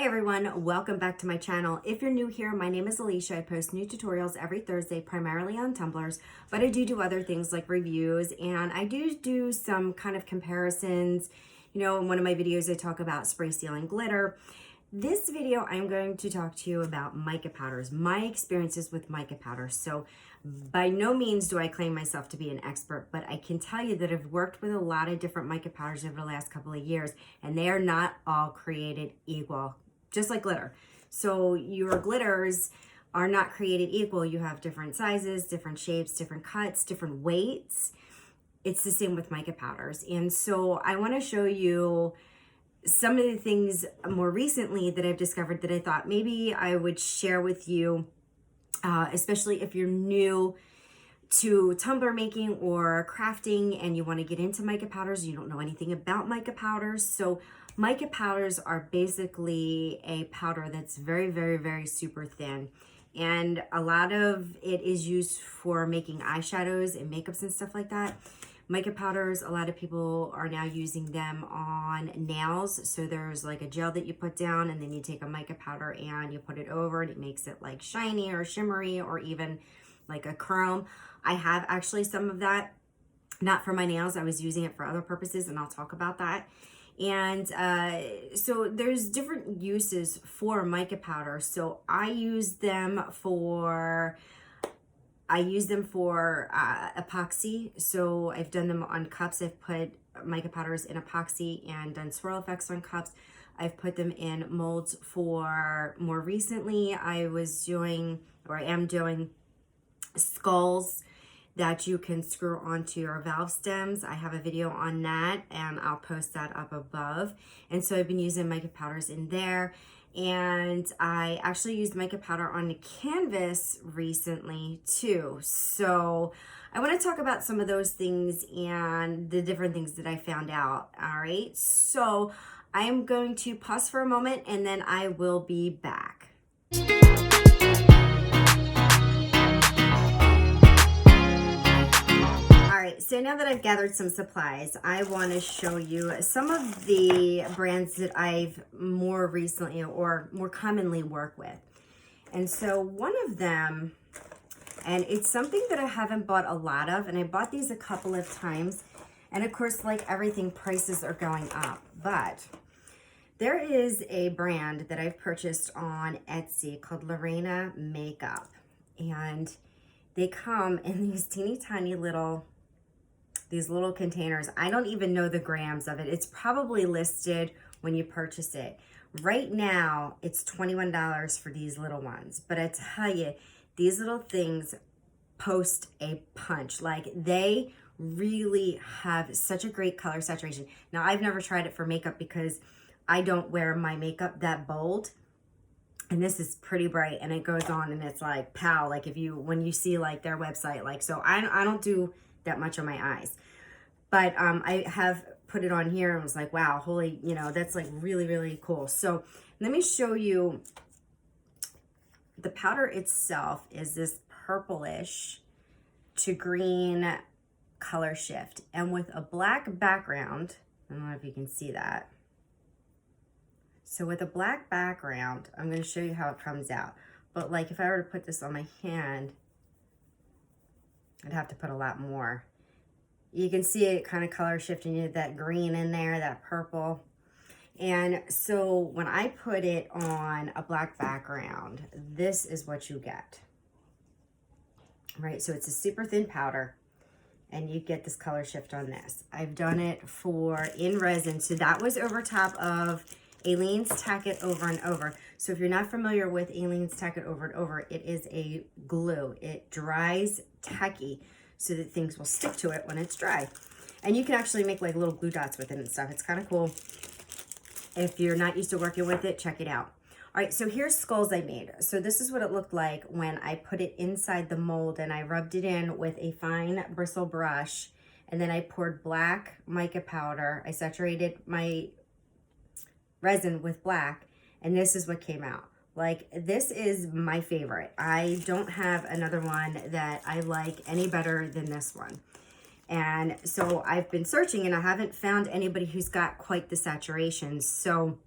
Hi everyone, welcome back to my channel. If you're new here, my name is Alicia. I post new tutorials every Thursday, primarily on tumblers, but I do other things like reviews, and I do some kind of comparisons. You know, in one of my videos, I talk about spray sealing glitter. This video, I'm going to talk to you about mica powders, my experiences with mica powders. So by no means do I claim myself to be an expert, but I can tell you that I've worked with a lot of different mica powders over the last couple of years, and they are not all created equal, just like glitter. So your glitters are not created equal. You have different sizes, different shapes, different cuts, different weights. It's the same with mica powders. And so I want to show you some of the things more recently that I've discovered that I thought maybe I would share with you, especially if you're new to tumbler making or crafting and you want to get into mica powders, you don't know anything about mica powders. So mica powders are basically a powder that's very super thin. And a lot of it is used for making eyeshadows and makeups and stuff like that. Mica powders, a lot of people are now using them on nails. So there's like a gel that you put down and then you take a mica powder and you put it over and it makes it like shiny or shimmery or even like a chrome. I have actually some of that, not for my nails. I was using it for other purposes and I'll talk about that. And so there's different uses for mica powder. So I use them for epoxy. So I've done them on cups. I've put mica powders in epoxy and done swirl effects on cups. I've put them in molds for, more recently, I am doing skulls that you can screw onto your valve stems. I have a video on that and I'll post that up above. And so I've been using mica powders in there. And I actually used mica powder on the canvas recently too. So I want to talk about some of those things and the different things that I found out. All right, so I am going to pause for a moment and then I will be back. So now that I've gathered some supplies, I want to show you some of the brands that I've more recently or more commonly work with. And so one of them, and it's something that I haven't bought a lot of, and I bought these a couple of times, and of course, like everything, prices are going up, but there is a brand that I've purchased on Etsy called Lorena Makeup, and they come in these teeny tiny little containers. I don't even know the grams of it. It's probably listed when you purchase it. Right now, it's $21 for these little ones. But I tell you, these little things post a punch. Like, they really have such a great color saturation. Now, I've never tried it for makeup because I don't wear my makeup that bold. And this is pretty bright and it goes on and it's like, pow, like when you see like their website, like, so I don't do that much on my eyes. But I have put it on here and was like, wow, holy, that's like really cool. So let me show you. The powder itself is this purplish to green color shift. And with a black background, I don't know if you can see that. So with a black background, I'm going to show you how it comes out. But like if I were to put this on my hand, I'd have to put a lot more. You can see it kind of color shifting, you that green in there, that purple. And so when I put it on a black background, this is what you get. Right, so it's a super thin powder and you get this color shift on this. I've done it in resin. So that was over top of Aleene's Tack It Over and Over. So if you're not familiar with Aleene's Tack It Over and Over, it is a glue. It dries tacky so that things will stick to it when it's dry. And you can actually make like little glue dots with it and stuff. It's kind of cool. If you're not used to working with it, check it out. All right, so here's skulls I made. So this is what it looked like when I put it inside the mold and I rubbed it in with a fine bristle brush. And then I poured black mica powder. I saturated my resin with black, and this is what came out. Like, this is my favorite. I don't have another one that I like any better than this one. And so I've been searching and I haven't found anybody who's got quite the saturation. So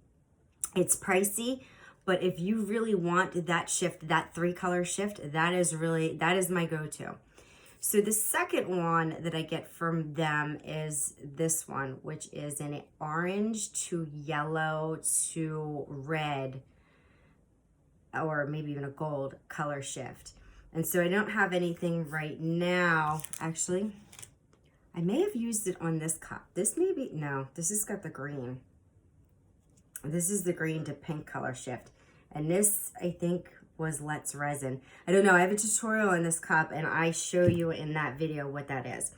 It's pricey, but if you really want that shift, that 3-color shift, that is my go-to. So the second one that I get from them is this one, which is an orange to yellow to red, or maybe even a gold color shift. And so I don't have anything right now. Actually, I may have used it on this cup. This has got the green. This is the green to pink color shift. And this, I think, was Let's Resin. I don't know. I have a tutorial on this cup, and I show you in that video what that is.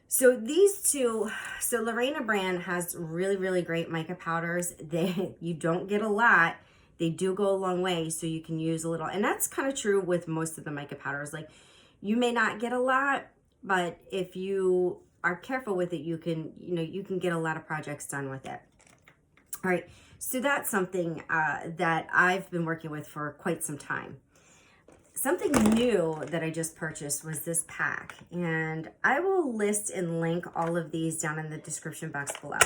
So these two, so Lorena brand has really, really great mica powders. You don't get a lot. They do go a long way, so you can use a little. And that's kind of true with most of the mica powders. Like, you may not get a lot, but if you are careful with it, you can get a lot of projects done with it. All right, so that's something that I've been working with for quite some time. Something new that I just purchased was this pack, and I will list and link all of these down in the description box below.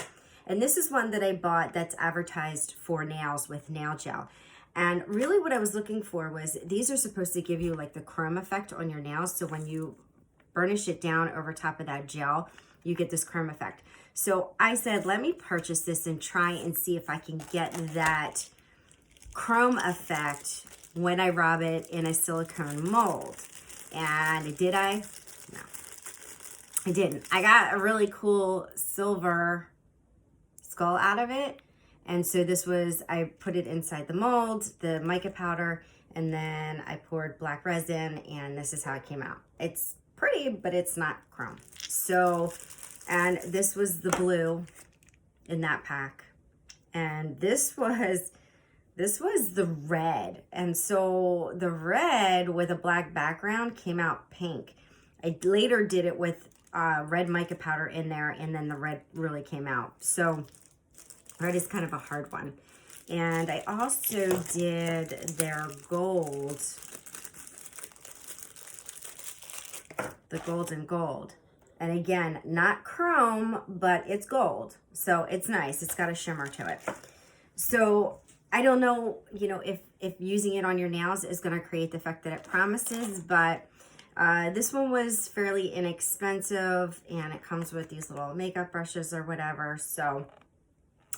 And this is one that I bought that's advertised for nails with nail gel. And really what I was looking for was, these are supposed to give you like the chrome effect on your nails. So when you burnish it down over top of that gel, you get this chrome effect. So I said, let me purchase this and try and see if I can get that chrome effect when I rub it in a silicone mold. And did I? No, I didn't. I got a really cool silver skull out of it. And so this was, I put it inside the mold, the mica powder, and then I poured black resin, and this is how it came out. It's pretty, but it's not chrome. So, and this was the blue in that pack. And this was the red. And so the red with a black background came out pink. I later did it with red mica powder in there, and then the red really came out. So red is kind of a hard one. And I also did their gold, the golden gold. And again, not chrome, but it's gold. So it's nice. It's got a shimmer to it. So I don't know, if using it on your nails is going to create the effect that it promises, but this one was fairly inexpensive, and it comes with these little makeup brushes or whatever. So,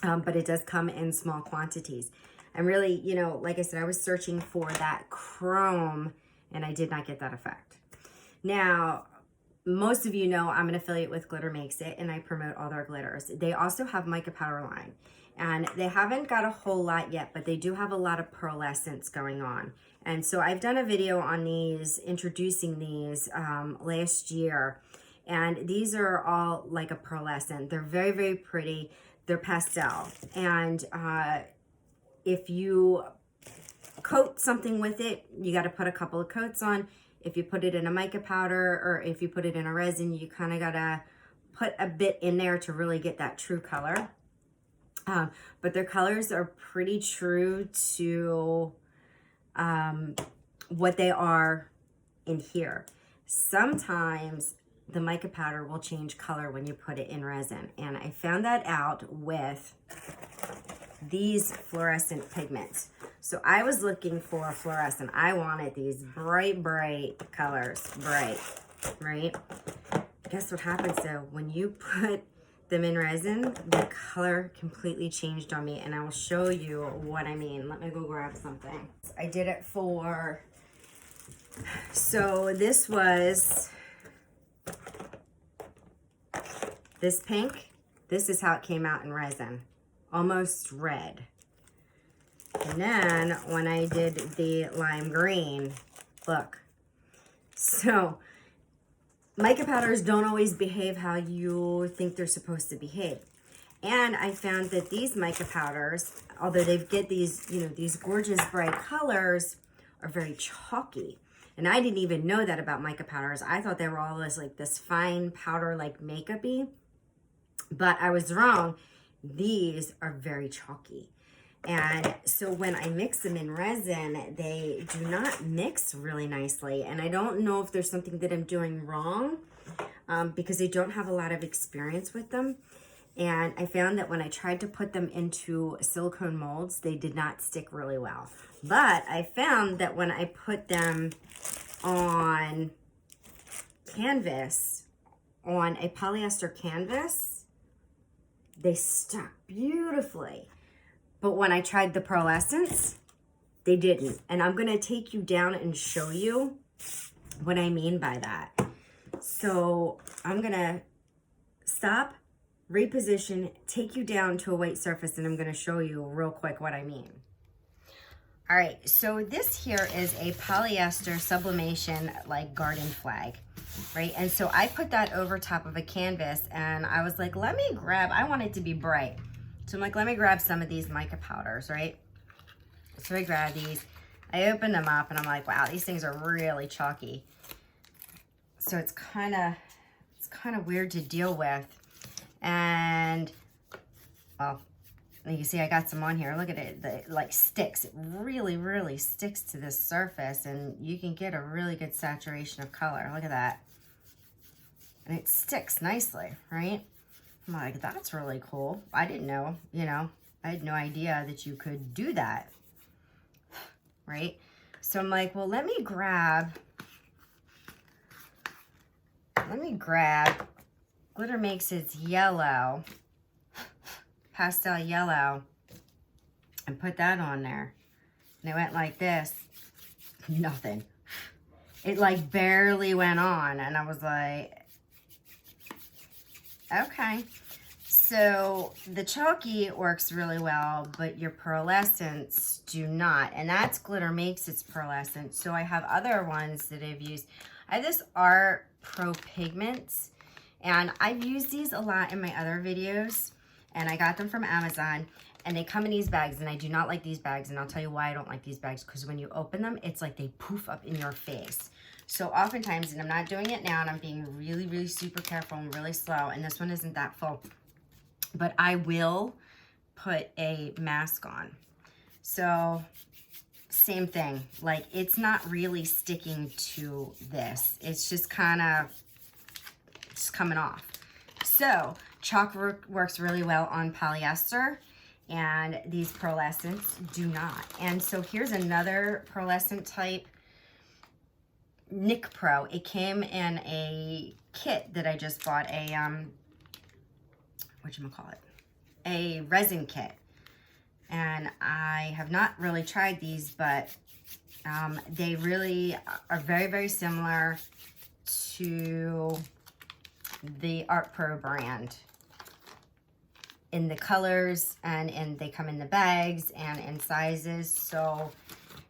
but it does come in small quantities. And really, like I said, I was searching for that chrome, and I did not get that effect. Now, most of you know I'm an affiliate with Glitter Makes It, and I promote all their glitters. They also have mica powder line, and they haven't got a whole lot yet, but they do have a lot of pearlescence going on. And so I've done a video on these, introducing these last year, and these are all like a pearlescent. They're very, very pretty. They're pastel, and if you coat something with it, you got to put a couple of coats on. If you put it in a mica powder, or if you put it in a resin, you kind of got to put a bit in there to really get that true color. But their colors are pretty true to what they are in here. Sometimes the mica powder will change color when you put it in resin. And I found that out with these fluorescent pigments. So I was looking for fluorescent. I wanted these bright, bright colors. Bright, right? Guess what happens though? When you put them in resin, the color completely changed on me. And I will show you what I mean. Let me go grab something. I did it for, so this was this pink. This is how it came out in resin. Almost red. And then when I did the lime green, look. So mica powders don't always behave how you think they're supposed to behave. And I found that these mica powders, although they get these, these gorgeous bright colors, are very chalky. And I didn't even know that about mica powders. I thought they were all this fine powder like makeup-y. But I was wrong. These are very chalky. And so when I mix them in resin, they do not mix really nicely. And I don't know if there's something that I'm doing wrong because I don't have a lot of experience with them. And I found that when I tried to put them into silicone molds, they did not stick really well. But I found that when I put them on canvas, on a polyester canvas, they stuck beautifully. But when I tried the pearlescence, they didn't. And I'm gonna take you down and show you what I mean by that. So I'm gonna stop, reposition, take you down to a white surface, and I'm gonna show you real quick what I mean. All right, so this here is a polyester sublimation like garden flag, right? And so I put that over top of a canvas, and I was like, let me grab, I want it to be bright. So I'm like, let me grab some of these mica powders, right? So I grabbed these, I opened them up, and I'm like, wow, these things are really chalky. So it's kind of weird to deal with. And, well, you see I got some on here. Look at it, it like sticks. It really, really sticks to this surface, and you can get a really good saturation of color. Look at that. And it sticks nicely, right? I'm like, that's really cool. I didn't know, you know, I had no idea that you could do that, right? So I'm like, well, let me grab Glitter Makes its yellow, pastel yellow, and put that on there. And it went like this. Nothing. It like barely went on, and I was like, okay. So the chalky works really well, but your pearlescents do not. And that's Glitter Makes Its pearlescent. So I have other ones that I've used. I have this Art Pro Pigments, and I've used these a lot in my other videos, and I got them from Amazon, and they come in these bags, and I do not like these bags, and I'll tell you why I don't like these bags, because when you open them, it's like they poof up in your face. So oftentimes, and I'm not doing it now, and I'm being really, really super careful and really slow, and this one isn't that full, but I will put a mask on. So same thing, like it's not really sticking to this. It's just kind of just coming off. So chalk works really well on polyester, and these pearlescents do not. And so here's another pearlescent type, NicPro. It came in a kit that I just bought, a whatchamacallit, a resin kit. And I have not really tried these, but they really are very, very similar to the Art Pro brand in the colors, and they come in the bags and in sizes. So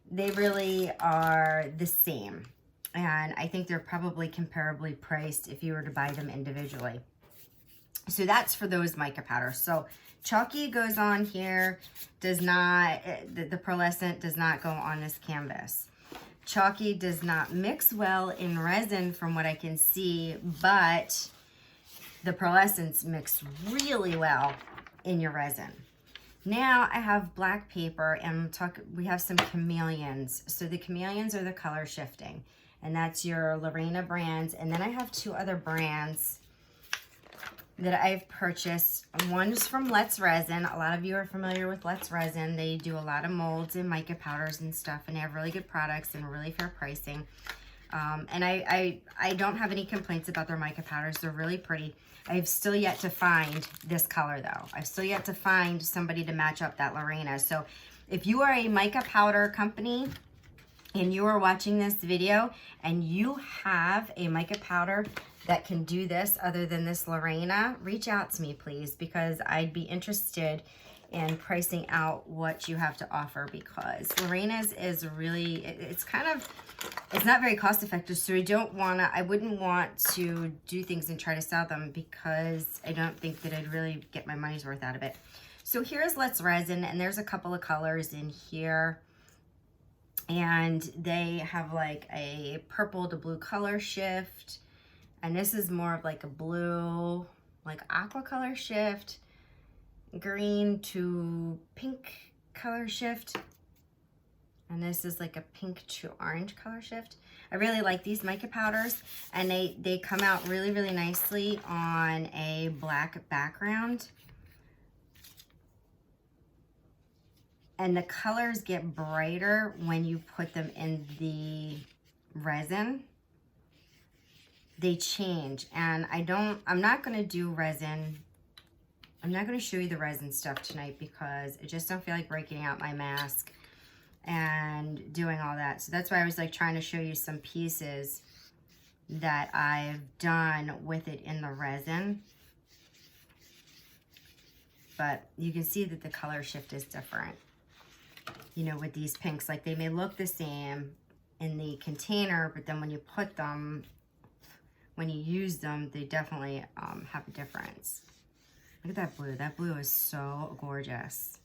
they really are the same. And I think they're probably comparably priced if you were to buy them individually. So that's for those mica powders. So chalky goes on here, does not, the pearlescent does not go on this canvas. Chalky does not mix well in resin from what I can see, but the pearlescents mix really well in your resin. Now I have black paper, and we have some chameleons. So the chameleons are the color shifting, and that's your Lorena brands. And then I have two other brands that I've purchased. One's from Let's Resin. A lot of you are familiar with Let's Resin. They do a lot of molds and mica powders and stuff, and they have really good products and really fair pricing. And I don't have any complaints about their mica powders. They're really pretty. I've still yet to find this color though. I've still yet to find somebody to match up that Lorena. So if you are a mica powder company and you are watching this video and you have a mica powder that can do this other than this Lorena, reach out to me please, because I'd be interested in pricing out what you have to offer, because Lorena's is really, it's not very cost effective. So I wouldn't want to do things and try to sell them, because I don't think that I'd really get my money's worth out of it. So here's Let's Resin, and there's a couple of colors in here, and they have like a purple to blue color shift, and this is more of like a blue, like aqua color shift, green to pink color shift. And this is like a pink to orange color shift. I really like these mica powders, and they come out really, really nicely on a black background. And the colors get brighter when you put them in the resin. They change, and I'm not gonna do resin. I'm not gonna show you the resin stuff tonight because I just don't feel like breaking out my mask and doing all that. So that's why I was like trying to show you some pieces that I've done with it in the resin. But you can see that the color shift is different. You know, with these pinks, like they may look the same in the container, but then when you put them, when you use them, they definitely have a difference. Look at that blue. That blue is so gorgeous.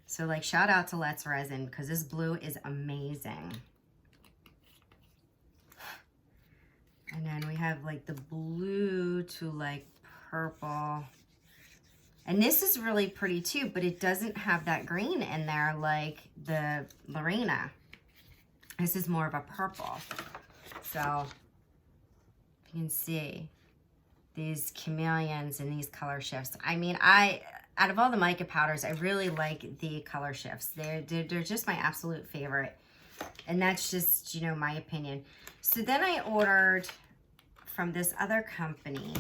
So like shout out to Let's Resin because this blue is amazing. And then we have like the blue to like purple. And this is really pretty too, but it doesn't have that green in there like the Lorena. This is more of a purple. So you can see these chameleons and these color shifts. I mean, out of all the mica powders, I really like the color shifts. They're just my absolute favorite. And that's just, you know, my opinion. So then I ordered from this other company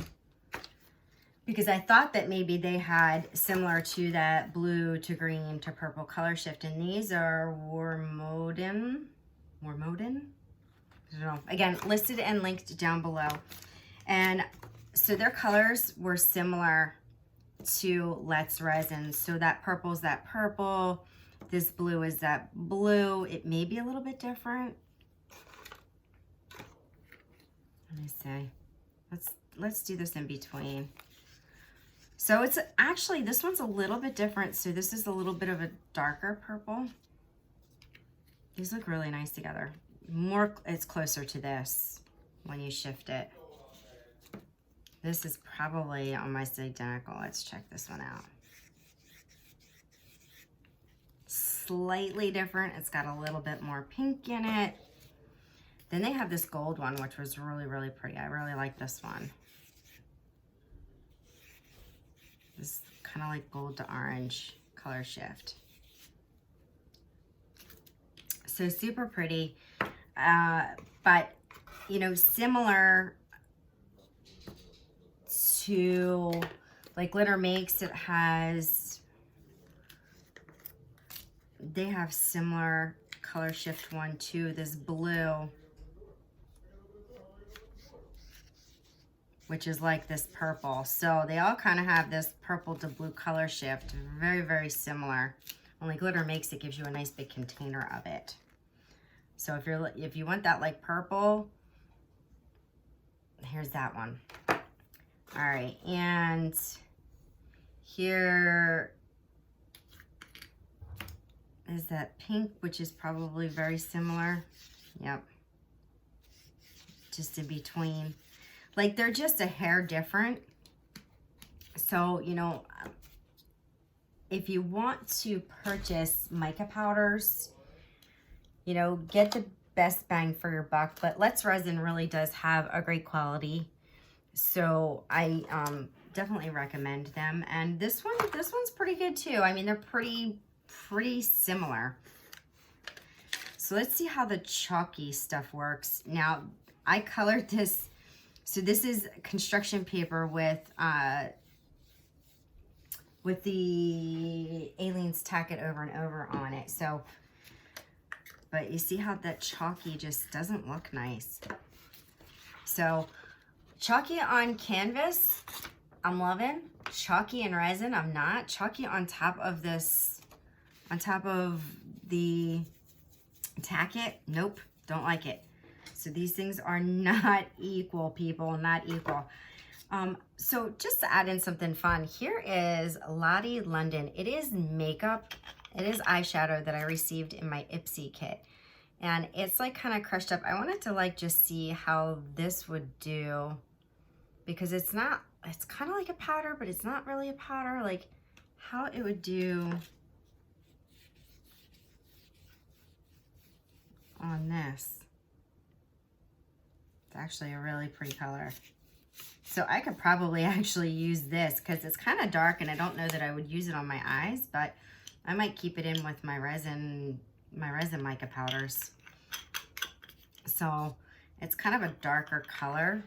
because I thought that maybe they had similar to that blue to green to purple color shift. And these are Wormoden? I don't know. Again, listed and linked down below. And so their colors were similar to Let's Resin. So that purple is that purple. This blue is that blue. It may be a little bit different. Let me see. Let's do this in between. So it's actually, this one's a little bit different. So this is a little bit of a darker purple. These look really nice together. More, it's closer to this when you shift it. This is probably almost identical. Let's check this one out. Slightly different. It's got a little bit more pink in it. Then they have this gold one, which was really, really pretty. I really like this one. This kind of like gold to orange color shift. So super pretty. But, you know, similar to like Glitter Makes, it has, they have similar color shift one too, this blue, which is like this purple. So they all kind of have this purple to blue color shift, very, very similar. Only Glitter Makes it gives you a nice big container of it. So if you want that like purple, here's that one. All right, and here is that pink, which is probably very similar. Yep. Just in between. Like, they're just a hair different. So, you know, if you want to purchase mica powders, you know, get the best bang for your buck. But Let's Resin really does have a great quality. So I definitely recommend them. And this one's pretty good too. I mean, they're pretty similar. So let's see how the chalky stuff works. Now, I colored this. So this is construction paper with the aliens tack it over and over on it. So, but you see how that chalky just doesn't look nice. So chalky on canvas, I'm loving. Chalky in resin, I'm not. Chalky on top of this, on top of the tack it, nope, don't like it. So these things are not equal, people, not equal. So just to add in something fun, here is Lottie London. It is makeup. It is eyeshadow that I received in my Ipsy kit. And it's like kind of crushed up. I wanted to like just see how this would do, because it's not, it's kind of like a powder, but it's not really a powder, like how it would do on this. It's actually a really pretty color. So I could probably actually use this because it's kind of dark and I don't know that I would use it on my eyes, but I might keep it in with my resin mica powders. So it's kind of a darker color.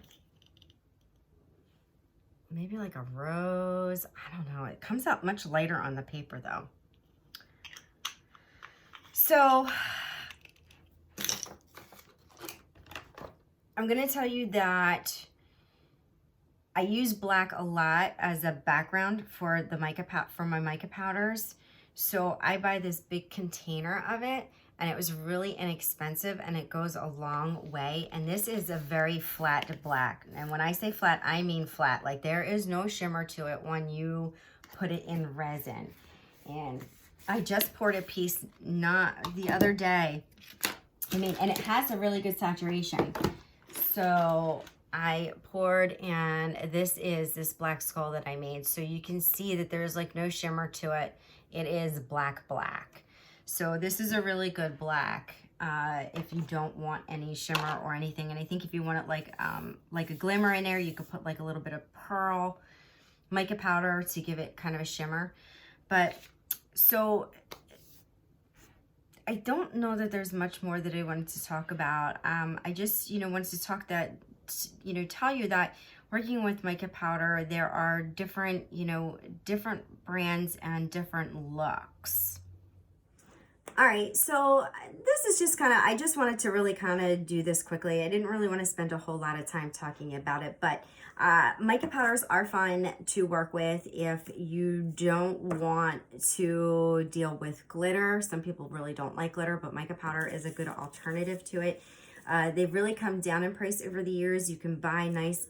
Maybe like a rose. I don't know. It comes out much lighter on the paper though. So I'm going to tell you that I use black a lot as a background for the my mica powders. So I buy this big container of it, and it was really inexpensive, and it goes a long way. And this is a very flat black. And when I say flat, I mean flat. Like there is no shimmer to it when you put it in resin. And I just poured a piece not the other day. I mean, and it has a really good saturation. So I poured, and this is this black skull that I made. So you can see that there's like no shimmer to it. It is black. So this is a really good black if you don't want any shimmer or anything. And I think if you want it like a glimmer in there, you could put like a little bit of pearl mica powder to give it kind of a shimmer. But so I don't know that there's much more that I wanted to talk about. I just, wanted to talk that, tell you that working with mica powder, there are different, different brands and different looks. All right, so this is just I just wanted to really do this quickly. I didn't really want to spend a whole lot of time talking about it, but mica powders are fun to work with if you don't want to deal with glitter. Some people really don't like glitter, but mica powder is a good alternative to it. They've really come down in price over the years. You can buy nice,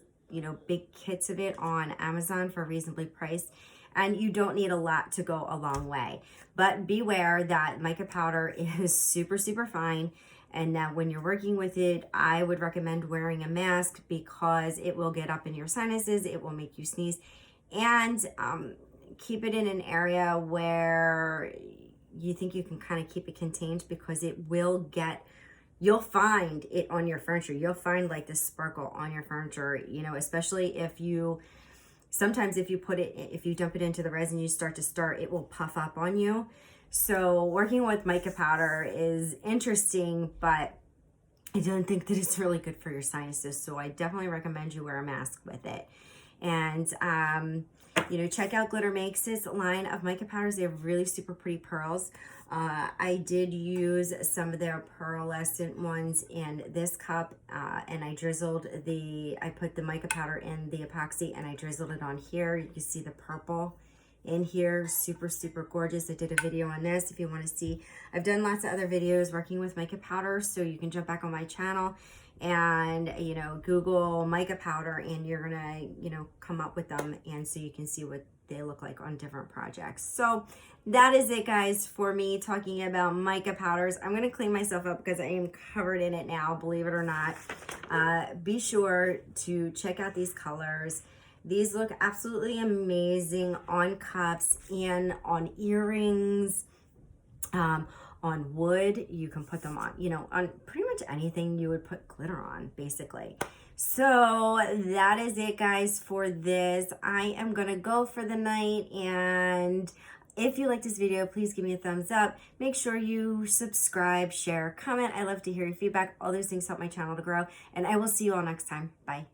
big kits of it on Amazon for reasonably priced, and you don't need a lot to go a long way. But beware that mica powder is super fine, and that when you're working with it, I would recommend wearing a mask because it will get up in your sinuses, it will make you sneeze, and keep it in an area where you think you can keep it contained, because it will you'll find it on your furniture. You'll find like this sparkle on your furniture, especially sometimes if you dump it into the resin, you start to stir, it will puff up on you. So working with mica powder is interesting, but I don't think that it's really good for your sinuses. So I definitely recommend you wear a mask with it. And, check out Glitter Makes' line of mica powders. They have really super pretty pearls. I did use some of their pearlescent ones in this cup, and I put the mica powder in the epoxy, and I drizzled it on here. You can see the purple in here, super gorgeous. I did a video on this if you want to see. I've done lots of other videos working with mica powder, so you can jump back on my channel and Google mica powder, and you're gonna come up with them, and so you can see what they look like on different projects. So that is it, guys, for me talking about mica powders. I'm gonna clean myself up because I am covered in it now, believe it or not. Be sure to check out these colors. These look absolutely amazing on cups and on earrings, on wood. You can put them on, on pretty much anything you would put glitter on, basically. So that is it, guys, for this. I am gonna go for the night, and if you like this video, please give me a thumbs up. Make sure you subscribe, share, comment. I love to hear your feedback. All those things help my channel to grow, and I will see you all next time. Bye.